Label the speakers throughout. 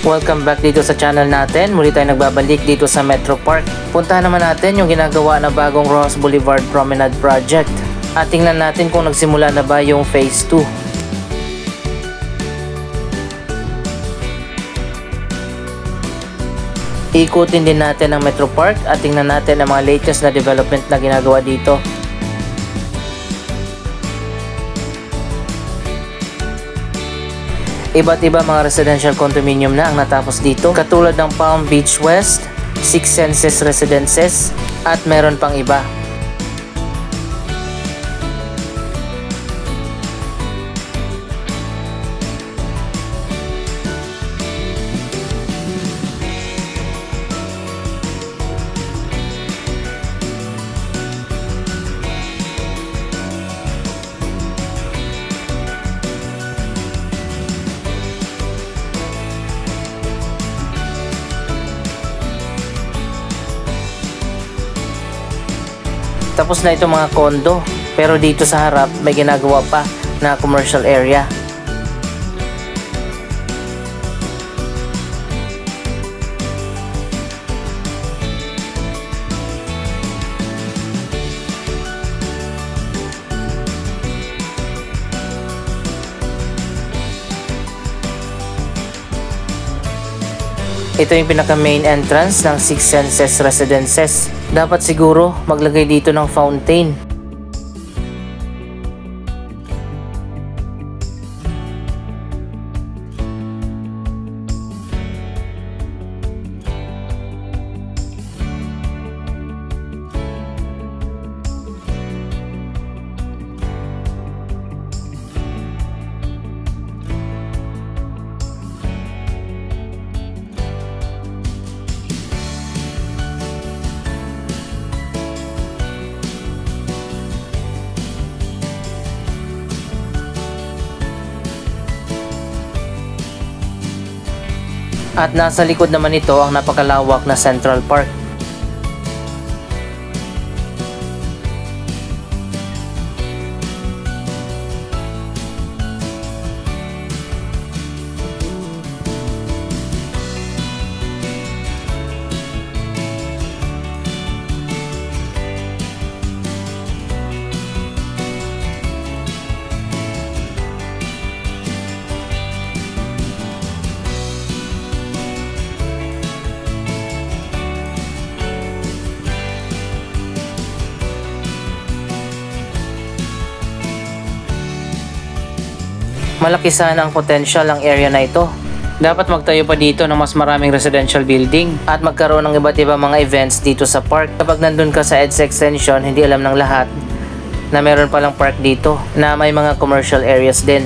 Speaker 1: Welcome back dito sa channel natin. Muli tayo nagbabalik dito sa Metro Park. Puntahan naman natin yung ginagawa na bagong Roxas Boulevard Promenade Project. At tingnan natin kung nagsimula na ba yung Phase 2. Ikutin din natin ang Metro Park at tingnan natin ang mga latest na development na ginagawa dito. Iba't iba mga residential condominium na ang natapos dito, katulad ng Palm Beach West, Six Senses Residences, at meron pang iba. Tapos na ito mga kondo, pero dito sa harap may ginagawa pa na commercial area. Ito yung pinaka main entrance ng Six Senses Residences. Dapat siguro maglagay dito ng fountain. At nasa likod naman ito ang napakalawak na Central Park. Malaki sana ang potential ng area na ito. Dapat magtayo pa dito ng mas maraming residential building at magkaroon ng iba't ibang mga events dito sa park. Kapag nandun ka sa EDSA extension, hindi alam ng lahat na meron palang park dito na may mga commercial areas din.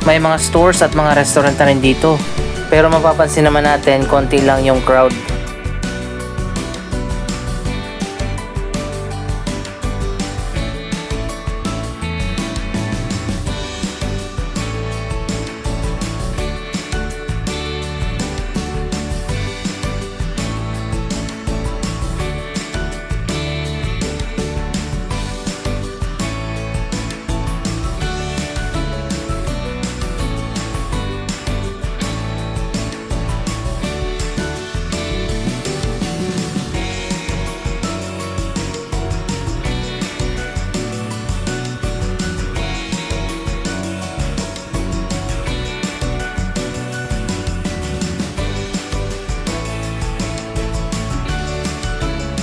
Speaker 1: May mga stores at mga restaurant na rin dito. Pero mapapansin naman natin, konti lang yung crowd.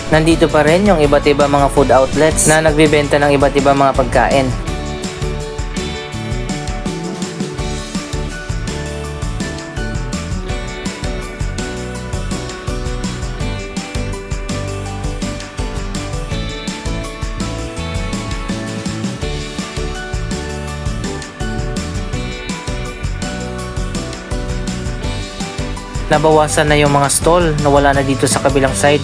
Speaker 1: Nandito pa rin yung iba't ibang mga food outlets na nagbebenta ng iba't ibang mga pagkain. Nabawasan na yung mga stall na wala na dito sa kabilang side.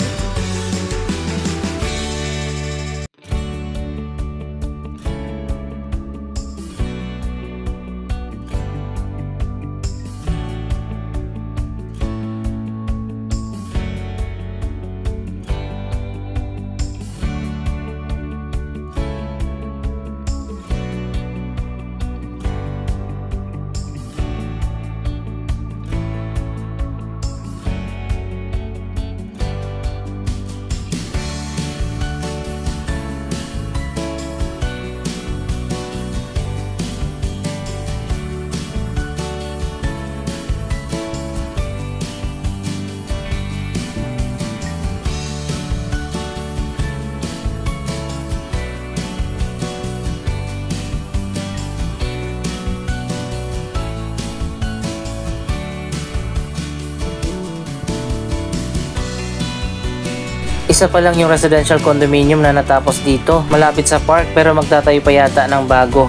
Speaker 1: Isa pa lang yung residential condominium na natapos dito, malapit sa park, pero magtatayo pa yata ng bago.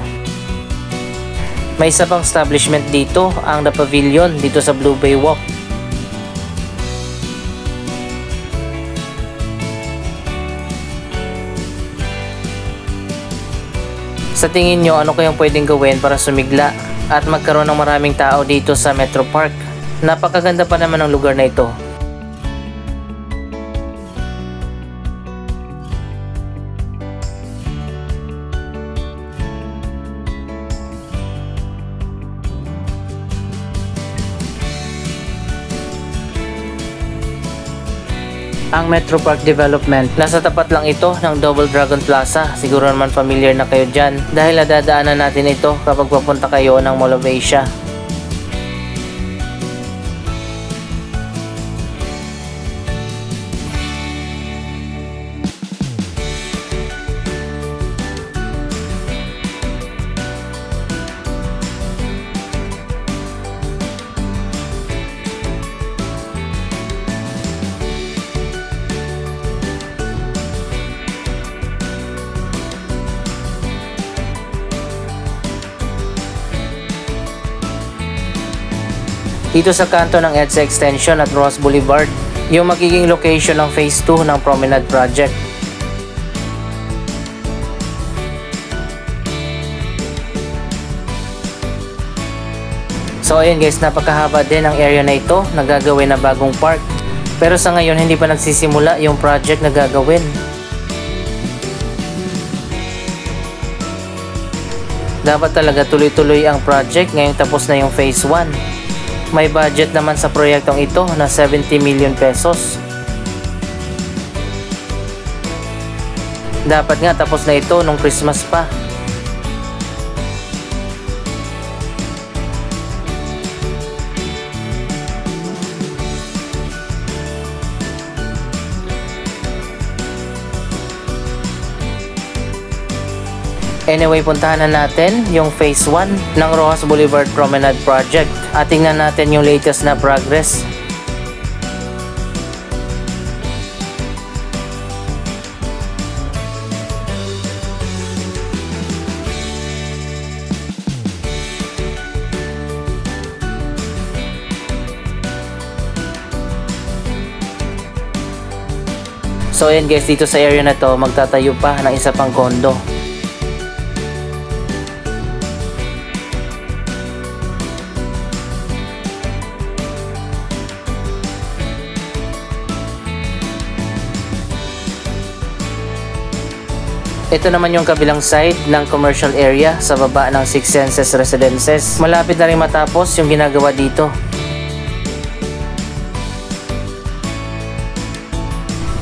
Speaker 1: May isa pang establishment dito, ang The Pavilion dito sa Blue Bay Walk. Sa tingin nyo, ano kayang pwedeng gawin para sumigla at magkaroon ng maraming tao dito sa Metro Park? Napakaganda pa naman ng lugar na ito. Ang Metro Park Development, nasa tapat lang ito ng Double Dragon Plaza. Siguro naman familiar na kayo dyan dahil nadadaanan natin ito kapag papunta kayo ng Mall of Asia. Dito sa kanto ng EDSA Extension at Ross Boulevard, yung magiging location ng Phase 2 ng Promenade Project. So ayun guys, napakahaba din ang area na ito na gagawin na bagong park. Pero sa ngayon hindi pa nagsisimula yung project na gagawin. Dapat talaga tuloy-tuloy ang project ngayong tapos na yung Phase 1. May budget naman sa proyektong ito na 70 million pesos. Dapat nga tapos na ito nung Christmas pa. Anyway, puntahan na natin yung Phase 1 ng Rojas Boulevard Promenade Project at tingnan natin yung latest na progress. So ayan guys, dito sa area na to magtatayo pa ng isa pang kondo. Ito naman yung kabilang side ng commercial area sa baba ng Six Senses Residences. Malapit na rin matapos yung ginagawa dito.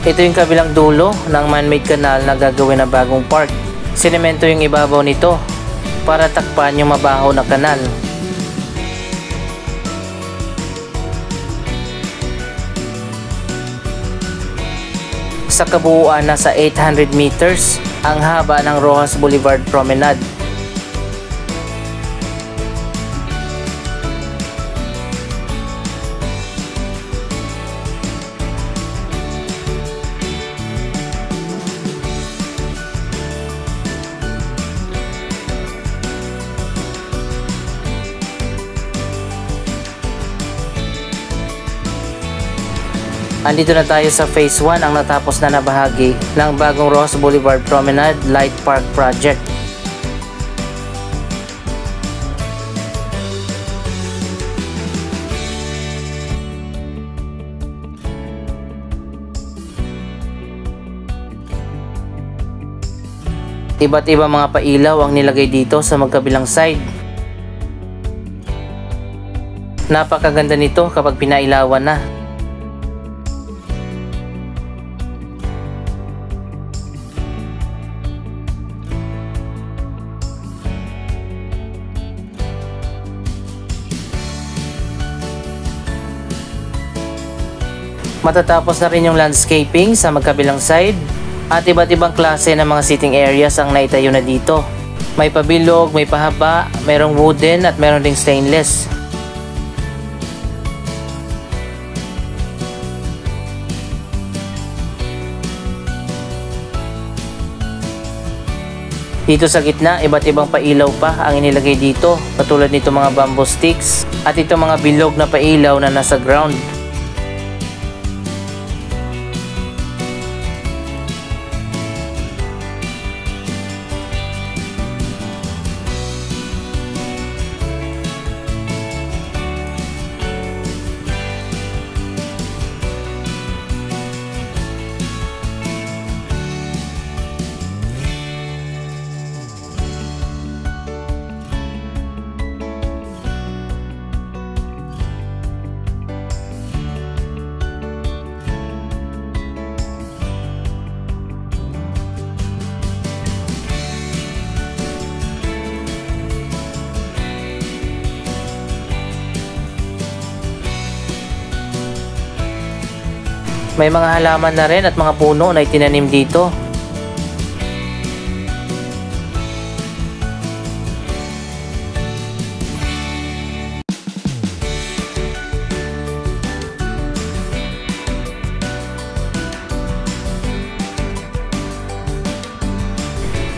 Speaker 1: Ito yung kabilang dulo ng man-made canal na gagawin na bagong park. Sinemento yung ibabaw nito para takpan yung mabaho na kanal. Sa kabuuan, nasa 800 meters ang haba ng Rojas Boulevard Promenade. Andito na tayo sa Phase 1, ang natapos na bahagi ng bagong Roxas Boulevard Promenade Light Park Project. Iba't ibang mga pailaw ang nilagay dito sa magkabilang side. Napakaganda nito kapag pinailawan na. Matatapos na rin yung landscaping sa magkabilang side at iba't ibang klase ng mga sitting areas ang naitayo na dito. May pabilog, may pahaba, mayroong wooden at mayroong ding stainless. Dito sa gitna, iba't ibang pailaw pa ang inilagay dito, katulad nito mga bamboo sticks at ito mga bilog na pailaw na nasa ground. May mga halaman na rin at mga puno na itinanim dito.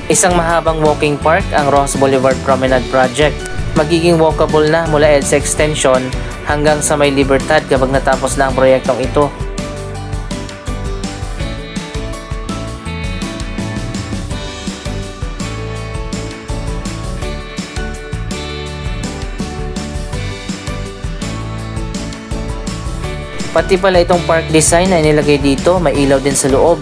Speaker 1: Isang mahabang walking park ang Roxas Boulevard Promenade Project. Magiging walkable na mula EDSA Extension hanggang sa May Libertad kapag natapos na ang proyektong ito. Pati pala itong park design na inilagay dito, may ilaw din sa loob.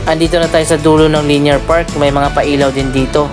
Speaker 1: Andito na tayo sa dulo ng linear park, may mga pailaw din dito.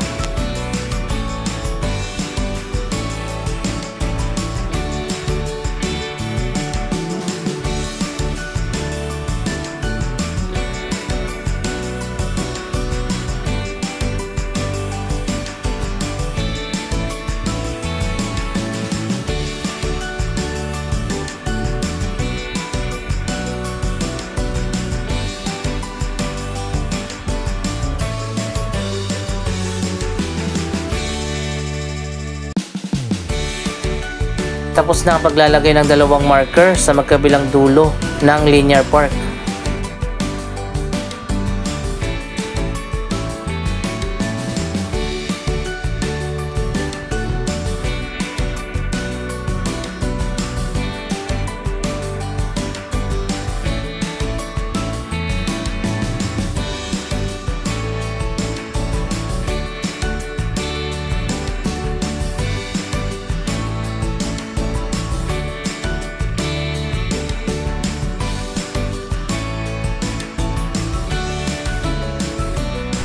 Speaker 1: Tapos na ang paglalagay ng dalawang marker sa magkabilang dulo ng linear park.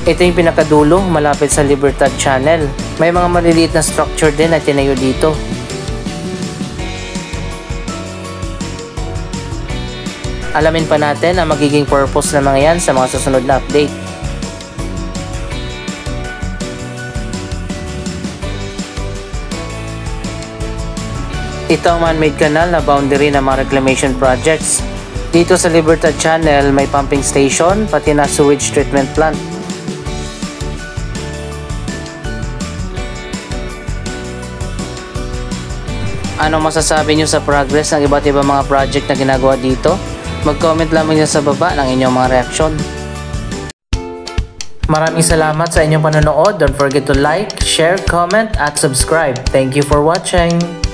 Speaker 1: Ito yung pinakadulo, malapit sa Libertad Channel. May mga maliliit na structure din na tinayo dito. Alamin pa natin ang magiging purpose ng mga yan sa mga susunod na update. Ito ang man-made canal na boundary ng mga reclamation projects. Dito sa Libertad Channel may pumping station pati na sewage treatment plant. Anong masasabi nyo sa progress ng iba't ibang mga project na ginagawa dito? Mag-comment lamang nyo sa baba ng inyong mga reaksyon. Maraming salamat sa inyong panonood. Don't forget to like, share, comment, at subscribe. Thank you for watching!